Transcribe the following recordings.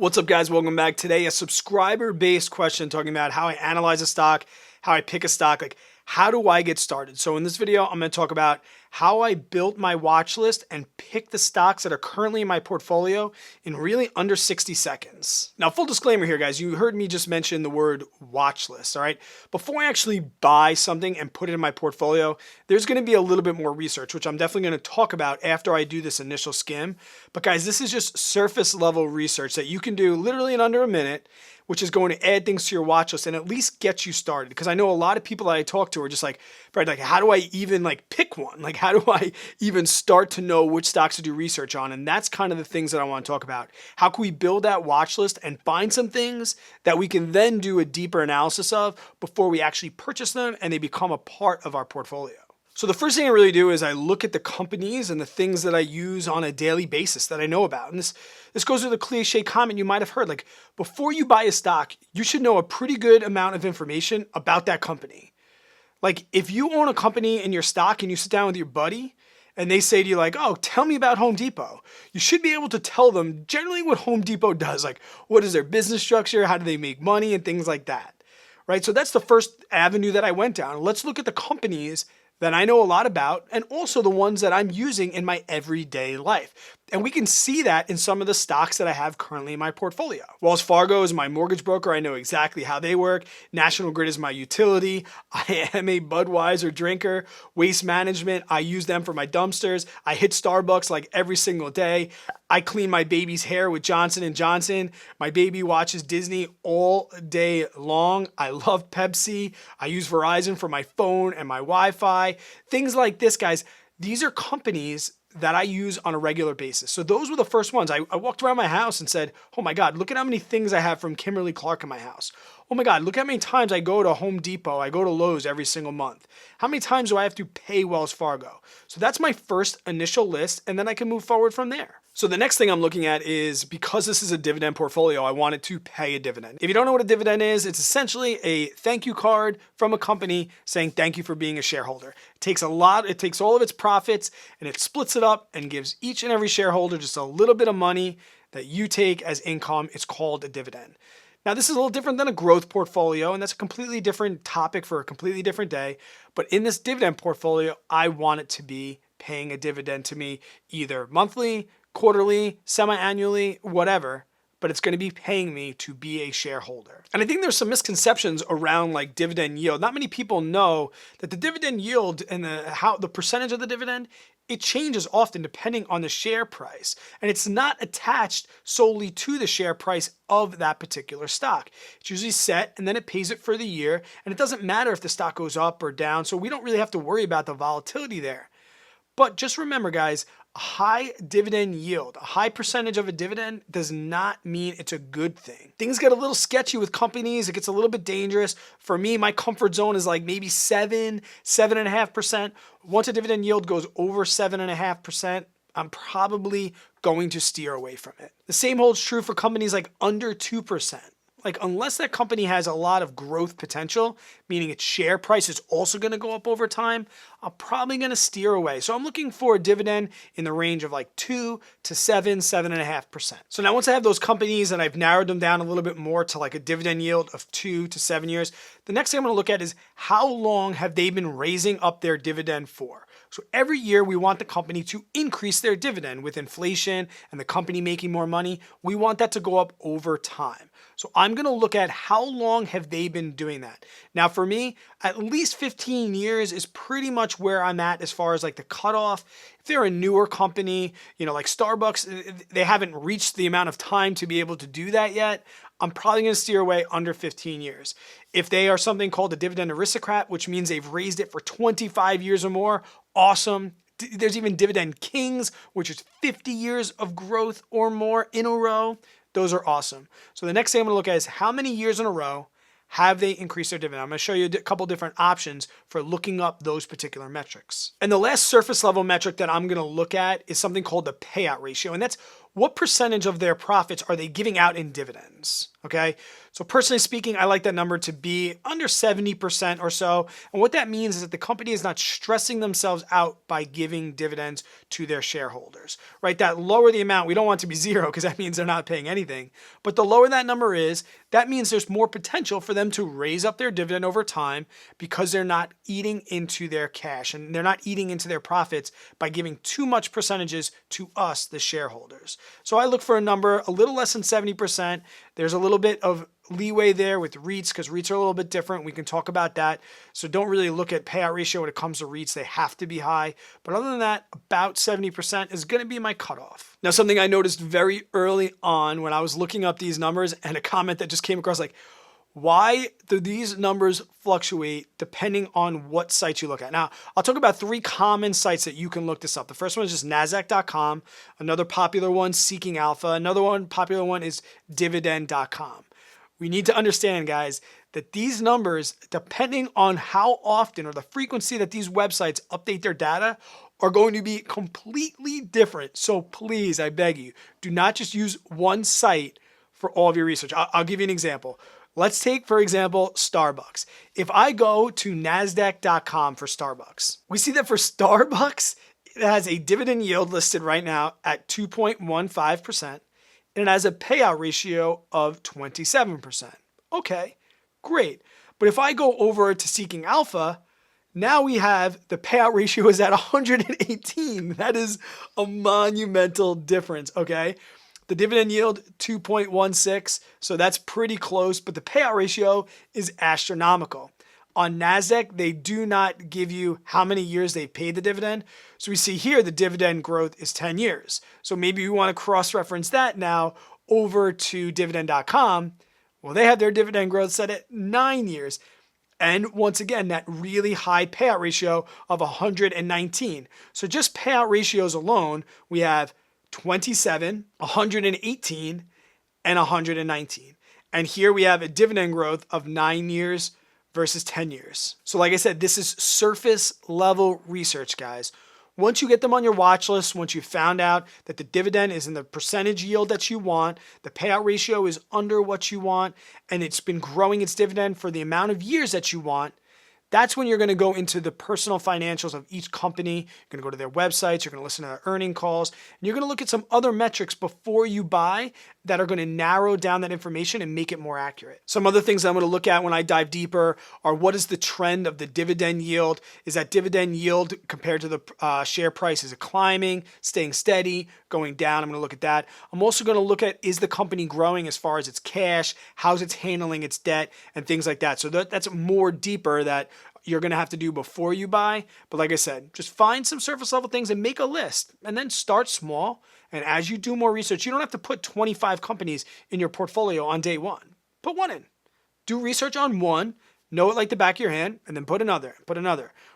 What's up, guys? Welcome back. Today, a subscriber-based question talking about how I analyze a stock, how I pick a stock, like how do I get started? So in this video, I'm going to talk about how I built my watch list and pick the stocks that are currently in my portfolio in really under 60 seconds. Now, full disclaimer here, guys, you heard me just mention the word watch list, all right? Before I actually buy something and put it in my portfolio, there's going to be a little bit more research, which I'm definitely going to talk about after I do this initial skim. But guys, this is just surface level research that you can do literally in under a minute, which is going to add things to your watch list and at least get you started. Because I know a lot of people that I talk to are just like, Fred, like, how do I even like pick one? Like, how do I even start to know which stocks to do research on? And that's kind of the things that I want to talk about. How can we build that watch list and find some things that we can then do a deeper analysis of before we actually purchase them and they become a part of our portfolio? So the first thing I really do is I look at the companies and the things that I use on a daily basis that I know about. And this goes with a cliche comment you might have heard, like before you buy a stock, you should know a pretty good amount of information about that company. Like if you own a company in your stock and you sit down with your buddy and they say to you like, oh, tell me about Home Depot. You should be able to tell them generally what Home Depot does. Like what is their business structure? How do they make money and things like that, right? So that's the first avenue that I went down. Let's look at the companies that I know a lot about and also the ones that I'm using in my everyday life. And we can see that in some of the stocks that I have currently in my portfolio. Wells Fargo is my mortgage broker. I know exactly how they work. National Grid is my utility. I am a Budweiser drinker. Waste Management, I use them for my dumpsters. I hit Starbucks like every single day. I clean my baby's hair with Johnson & Johnson. My baby watches Disney all day long. I love Pepsi. I use Verizon for my phone and my Wi-Fi. Things like this, guys. These are companies that I use on a regular basis. So those were the first ones. I walked around my house and said, oh my God, look at how many things I have from Kimberly-Clark in my house. Oh my God, look how many times I go to Home Depot, I go to Lowe's every single month. How many times do I have to pay Wells Fargo? So that's my first initial list, and then I can move forward from there. So the next thing I'm looking at is, because this is a dividend portfolio, I wanted to pay a dividend. If you don't know what a dividend is, it's essentially a thank you card from a company saying thank you for being a shareholder. It takes all of its profits and it splits it up and gives each and every shareholder just a little bit of money that you take as income. It's called a dividend. Now, this is a little different than a growth portfolio, and that's a completely different topic for a completely different day. But in this dividend portfolio, I want it to be paying a dividend to me either monthly, quarterly, semi-annually, whatever, but it's going to be paying me to be a shareholder. And I think there's some misconceptions around like dividend yield. Not many people know that the dividend yield and the percentage of the dividend, it changes often depending on the share price. And it's not attached solely to the share price of that particular stock. It's usually set and then it pays it for the year. And it doesn't matter if the stock goes up or down. So we don't really have to worry about the volatility there. But just remember, guys, a high dividend yield, a high percentage of a dividend does not mean it's a good thing. Things get a little sketchy with companies. It gets a little bit dangerous. For me, my comfort zone is like maybe 7.5%. Once a dividend yield goes over 7.5%, I'm probably going to steer away from it. The same holds true for companies like under 2%. Like unless that company has a lot of growth potential, meaning its share price is also going to go up over time, I'm probably going to steer away. So I'm looking for a dividend in the range of like 2 to 7.5%. So now once I have those companies and I've narrowed them down a little bit more to like a dividend yield of 2 to 7 years, the next thing I'm going to look at is how long have they been raising up their dividend for? So every year we want the company to increase their dividend with inflation and the company making more money. We want that to go up over time. So I'm going to look at how long have they been doing that. Now for me, at least 15 years is pretty much where I'm at as far as like the cutoff. If they're a newer company, like Starbucks, they haven't reached the amount of time to be able to do that yet. I'm probably going to steer away under 15 years. If they are something called a dividend aristocrat, which means they've raised it for 25 years or more, awesome. There's even dividend kings, which is 50 years of growth or more in a row. Those are awesome. So the next thing I'm going to look at is how many years in a row have they increased their dividend. I'm going to show you a couple different options for looking up those particular metrics. And the last surface level metric that I'm going to look at is something called the payout ratio. And that's what percentage of their profits are they giving out in dividends? Okay. So personally speaking, I like that number to be under 70% or so. And what that means is that the company is not stressing themselves out by giving dividends to their shareholders, right? That lower the amount, we don't want to be zero because that means they're not paying anything. But the lower that number is, that means there's more potential for them to raise up their dividend over time because they're not eating into their cash and they're not eating into their profits by giving too much percentages to us, the shareholders. So I look for a number a little less than 70%. There's a little bit of leeway there with REITs because REITs are a little bit different. We can talk about that. So don't really look at payout ratio when it comes to REITs. They have to be high. But other than that, about 70% is going to be my cutoff. Now, something I noticed very early on when I was looking up these numbers, and a comment that just came across like, why do these numbers fluctuate depending on what sites you look at? Now, I'll talk about 3 common sites that you can look this up. The first one is just Nasdaq.com. Another popular one, Seeking Alpha. Another one, popular one is Dividend.com. We need to understand, guys, that these numbers, depending on how often or the frequency that these websites update their data, are going to be completely different. So please, I beg you, do not just use one site for all of your research. I'll give you an example. Let's take, for example, Starbucks. If I go to Nasdaq.com for Starbucks, we see that for Starbucks, it has a dividend yield listed right now at 2.15%, and it has a payout ratio of 27%. Okay, great. But if I go over to Seeking Alpha, now we have the payout ratio is at 118. That is a monumental difference, okay? The dividend yield, 2.16, so that's pretty close, but the payout ratio is astronomical. On NASDAQ, they do not give you how many years they've paid the dividend. So we see here the dividend growth is 10 years. So maybe we want to cross-reference that now over to Dividend.com. Well, they have their dividend growth set at 9 years. And once again, that really high payout ratio of 119. So just payout ratios alone, we have 27, 118, and 119. And here we have a dividend growth of 9 years versus 10 years. So like I said, this is surface level research, guys. Once you get them on your watch list, once you found out that the dividend is in the percentage yield that you want, the payout ratio is under what you want, and it's been growing its dividend for the amount of years that you want, that's when you're going to go into the personal financials of each company. You're going to go to their websites. You're going to listen to their earning calls. And you're going to look at some other metrics before you buy that are going to narrow down that information and make it more accurate. Some other things I'm going to look at when I dive deeper are what is the trend of the dividend yield? Is that dividend yield compared to the share price? Is it climbing, staying steady, going down? I'm going to look at that. I'm also going to look at, is the company growing as far as its cash, how's it's handling its debt, and things like that. So that's more deeper that you're going to have to do before you buy. But like I said, just find some surface level things and make a list and then start small. And as you do more research, you don't have to put 25 companies in your portfolio on day one. Put one in. Do research on one, know it like the back of your hand, and then put another.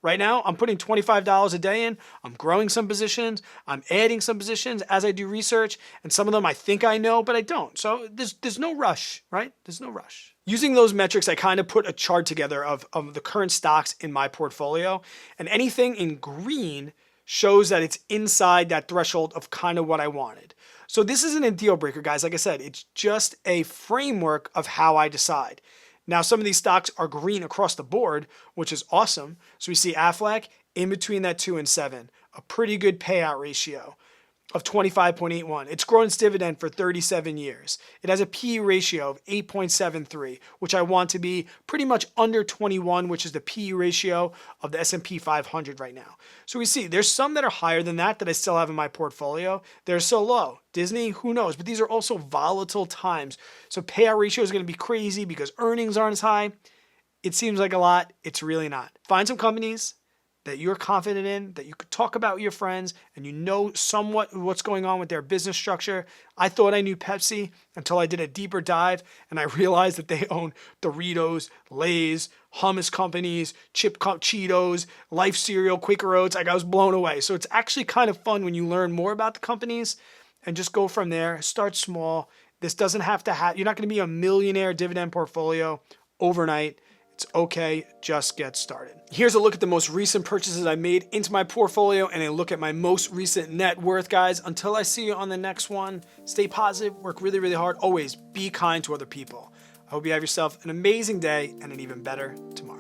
Right now, I'm putting $25 a day in. I'm growing some positions. I'm adding some positions as I do research. And some of them I think I know, but I don't. So there's no rush, right? There's no rush. Using those metrics, I kind of put a chart together of the current stocks in my portfolio. And anything in green shows that it's inside that threshold of kind of what I wanted. So this isn't a deal breaker, guys. Like I said, it's just a framework of how I decide. Now, some of these stocks are green across the board, which is awesome. So we see Aflac in between that 2 and 7, a pretty good payout ratio of 25.81. It's grown its dividend for 37 years. It has a PE ratio of 8.73, which I want to be pretty much under 21, which is the PE ratio of the S&P 500 right now. So we see there's some that are higher than that I still have in my portfolio. They're so low. Disney, who knows? But these are also volatile times. So payout ratio is going to be crazy because earnings aren't as high. It seems like a lot. It's really not. Find some companies that you're confident in, that you could talk about with your friends, and you know somewhat what's going on with their business structure. I thought I knew Pepsi until I did a deeper dive, and I realized that they own Doritos, Lay's, hummus companies, Cheetos, Life Cereal, Quaker Oats. Like, I was blown away. So it's actually kind of fun when you learn more about the companies and just go from there. Start small. This doesn't have to have, you're not going to be a millionaire dividend portfolio overnight. It's okay, just get started. Here's a look at the most recent purchases I made into my portfolio and a look at my most recent net worth, guys. Until I see you on the next one, stay positive, work really, really hard. Always be kind to other people. I hope you have yourself an amazing day and an even better tomorrow.